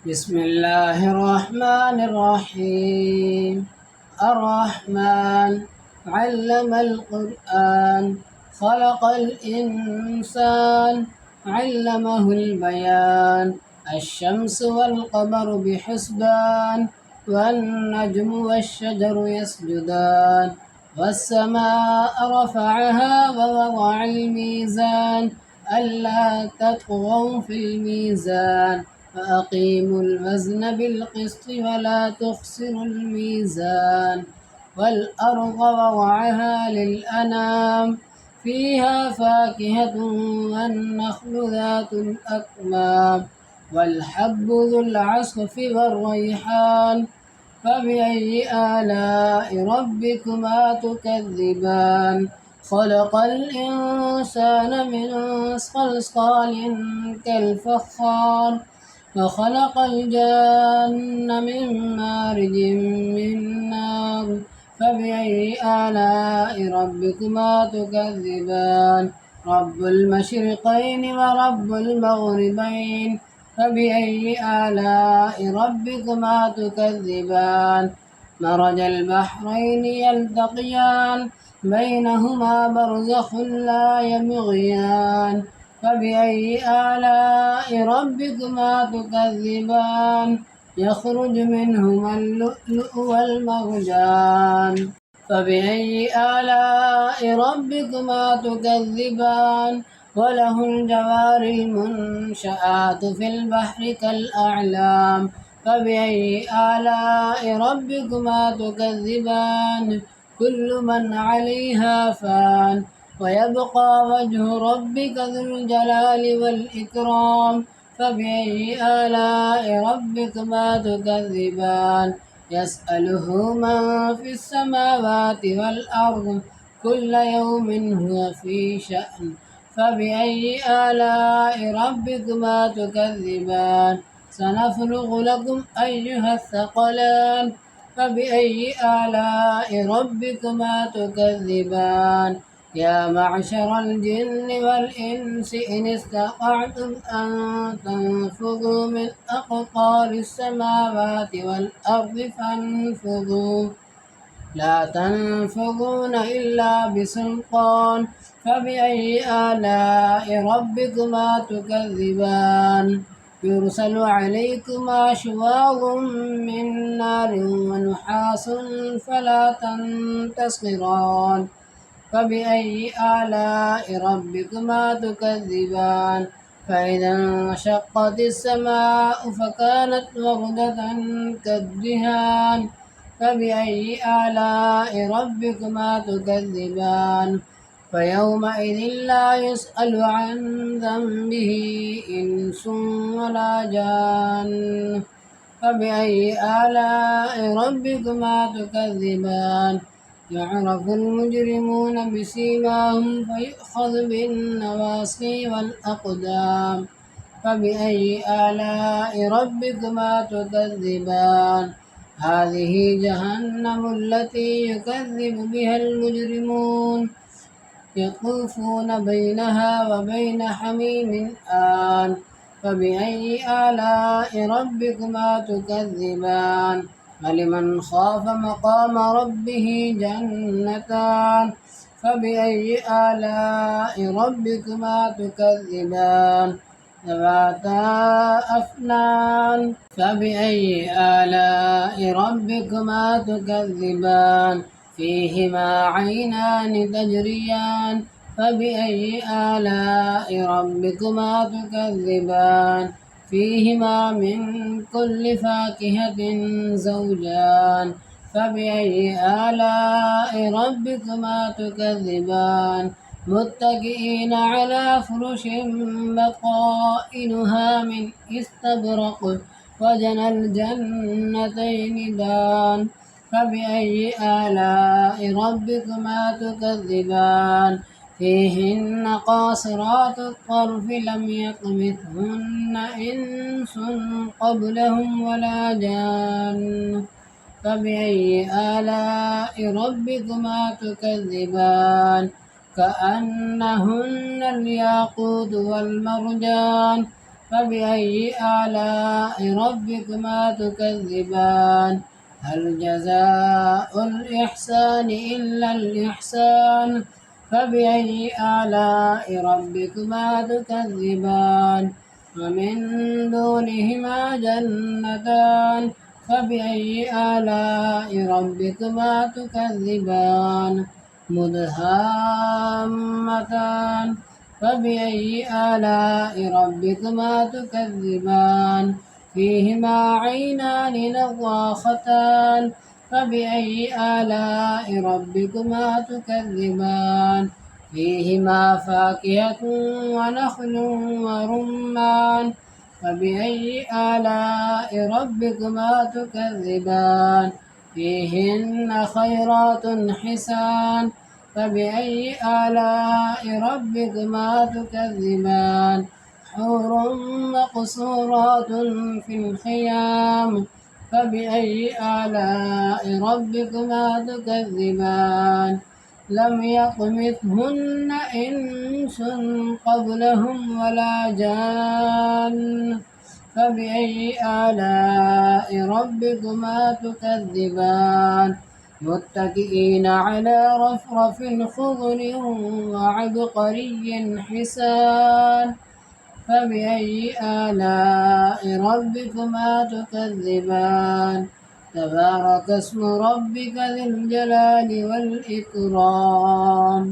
بسم الله الرحمن الرحيم. الرحمن علم القرآن، خلق الإنسان، علمه البيان. الشمس والقمر بحسبان، والنجم والشجر يسجدان. والسماء رفعها ووضع الميزان، ألا تطغوا في الميزان، فأقيموا الوزن بالقسط ولا تخسروا الميزان. والأرض وضعها للأنام، فيها فاكهة والنخل ذات الأكمام، والحب ذو العصف والريحان. فبأي آلاء ربكما تكذبان؟ خلق الإنسان من صلصال كالفخار، وخلق الجن من مارج من نار. فبأي آلاء ربكما تكذبان؟ رب المشرقين ورب المغربين، فبأي آلاء ربكما تكذبان؟ مرج البحرين يلتقيان، بينهما برزخ لا يبغيان. فبأي آلاء ربكما تكذبان؟ يخرج منهما اللؤلؤ والمرجان. فبأي آلاء ربكما تكذبان؟ وله الجوار المنشآت في البحر كالأعلام. فبأي آلاء ربكما تكذبان؟ كل من عليها فان، ويبقى وجه ربك ذو الجلال والإكرام. فبأي آلاء ربكما تكذبان؟ يسأله من في السماوات والأرض، كل يوم هو في شأن. فبأي آلاء ربكما تكذبان؟ سنفرغ لكم أيها الثقلان. فبأي آلاء ربكما تكذبان؟ يا معشر الجن والإنس إن استطعتم أن تنفذوا من أقطار السماوات والأرض فانفذوا، لا تنفذون إلا بسلطان. فبأي آلاء ربكما تكذبان؟ يرسل عليكما شواظ من نار ونحاس فلا تنتصران. فبأي آلاء ربكما تكذبان؟ فإذا انشقت السماء فكانت وردة كالدهان. فبأي آلاء ربكما تكذبان؟ فيومئذ لا يسأل عن ذنبه إنس ولا جان. فبأي آلاء ربكما تكذبان؟ يعرف المجرمون بسيماهم فيؤخذ بالنواصي والأقدام. فبأي آلاء ربكما تكذبان؟ هذه جهنم التي يكذب بها المجرمون، يطوفون بينها وبين حميم آن. فبأي آلاء ربكما تكذبان؟ ولمن خاف مقام ربه جنتان. فبأي آلاء ربكما تكذبان؟ ذواتا أفنان. فبأي آلاء ربكما تكذبان؟ فيهما عينان تجريان. فبأي آلاء ربكما تكذبان؟ فيهما من كل فاكهة زوجان. فبأي آلاء ربكما تكذبان؟ متكئين على فرش بطائنها من استبرق، وجنى الجنتين دان. فبأي آلاء ربكما تكذبان؟ فيهن قاصرات الطرف لم يطمثهن إنس قبلهم ولا جان. فبأي آلاء ربكما تكذبان؟ كأنهن الياقوت والمرجان. فبأي آلاء ربكما تكذبان هل جزاء الإحسان إلا الإحسان فبأي آلاء ربكما تكذبان ومن دونهما جنتان فبأي آلاء ربكما تكذبان مدهامتان فبأي آلاء ربكما تكذبان فيهما عينان نضاختان فبأي آلاء ربكما تكذبان فيهما فاكهة ونخل ورمان فبأي آلاء ربكما تكذبان فيهن خيرات حسان فبأي آلاء ربكما تكذبان حور مقصورات في الخيام فبأي آلاء ربكما تكذبان لم يطمثهن إنس قبلهم ولا جان فبأي آلاء ربكما تكذبان متكئين على رفرف خضر وعبقري حسان فبأي آلاء ربكما تكذبان تبارك اسم ربك ذي الجلال والإكرام